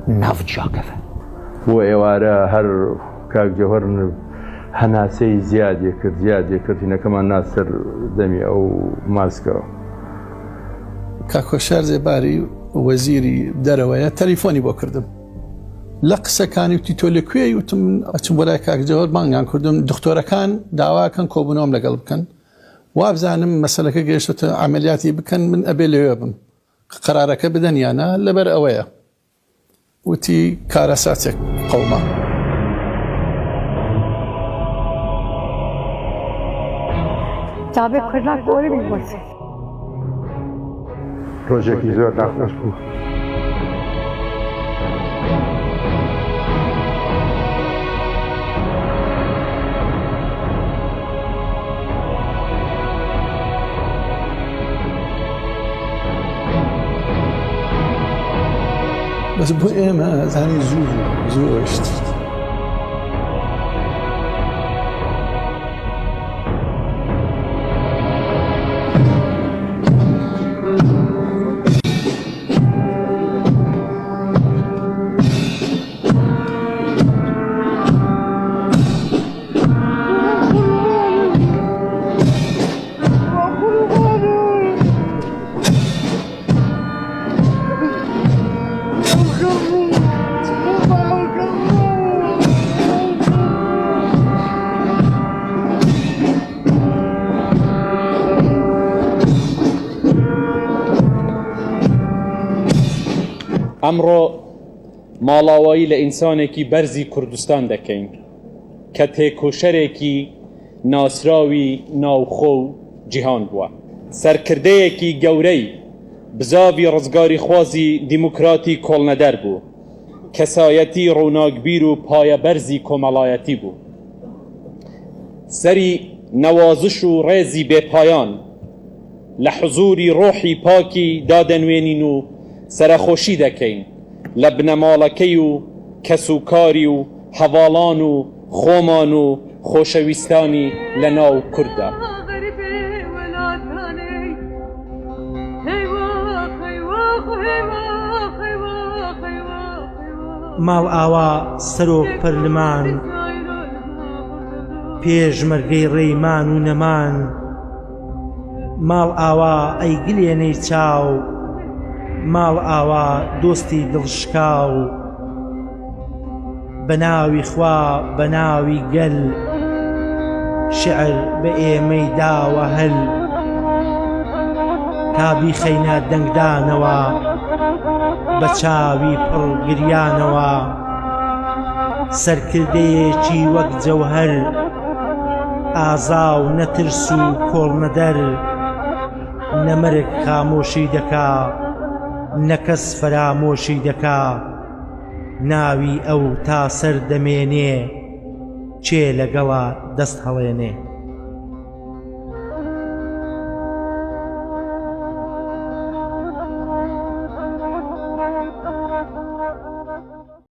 ناوجیاکەوە بۆ ئێوارە هەر کاکجەوهەر هەناسەی زیادی کرد هینەکەمان ناسەر دەمی ئەو ماسکەوە. کاکۆشار زێباری وەزیری دەرەوەیە تەلیفۆنی بۆ کردم لە قسەکانی وتی تۆ لەکوێی وتم ئەچم بۆ لای کاکجەوهەر بانگیان کردم دکتۆرەکان داواکەن کۆبوونەوەم لەگەڵ بکەن وابزانم مەسەلەکە گەیشتە عملیاتی بکەن من ئەبێ لەوێ بم قرارەکە بدەن یانە لەبەر ئەوەیە وتی کارەساتێک قەوما. تابێ کوردناک گۆری بگوەرسێ ڕۆژێکی زۆر ناخۆش بوو. بەس بۆ ئێمە زانی زۆرشت ئەمڕۆ ماڵاوایی لە ئینسانێکی بەرزی کوردستان دەکەین کە تێکۆشەرێکی ناسراوی ناوخۆ و جیهان بووە سەرکردەیەکی گەورەی بزاوی ڕزگاری خوازی دیموکراتی کۆڵنەدەر بوو کەسایەتی ڕووناکبیر و پایە بەرزی کۆمەڵایەتی بوو سەری نەوازش و ڕێزی بێپایان لە حزوری ڕۆحی پاکی دادەنوێنین و سەرخۆشی دەکەین لە بنەماڵەکەی و کەسوکاری و هەواڵان و خۆمان و خۆشەویستانی لە ناو کوردە. ماڵ ئاوا سەرۆک پەرلەمان پێشمەرگەی ڕێیمان و نەمان ماڵ ئاوا ئەی گلێنەی چاو ماڵ ئاوا دۆستی دڵشکاو بەناوی خوا بەناوی گەل شعر بە ئێمەی داوە هەل تا بیخەینە دەنگدانەوە بە چاوی پڕ گریانەوە سەرکردەیەکی وەک جەوهەر ئازا و نەترس و کۆڵنەدەر نەمەرگ خامۆشی دەکا نەکەس فەرامۆشی دەکا ناوی ئەو تا سەر دەمێنێ چێ لەگەڵا دەست هەڵێنێ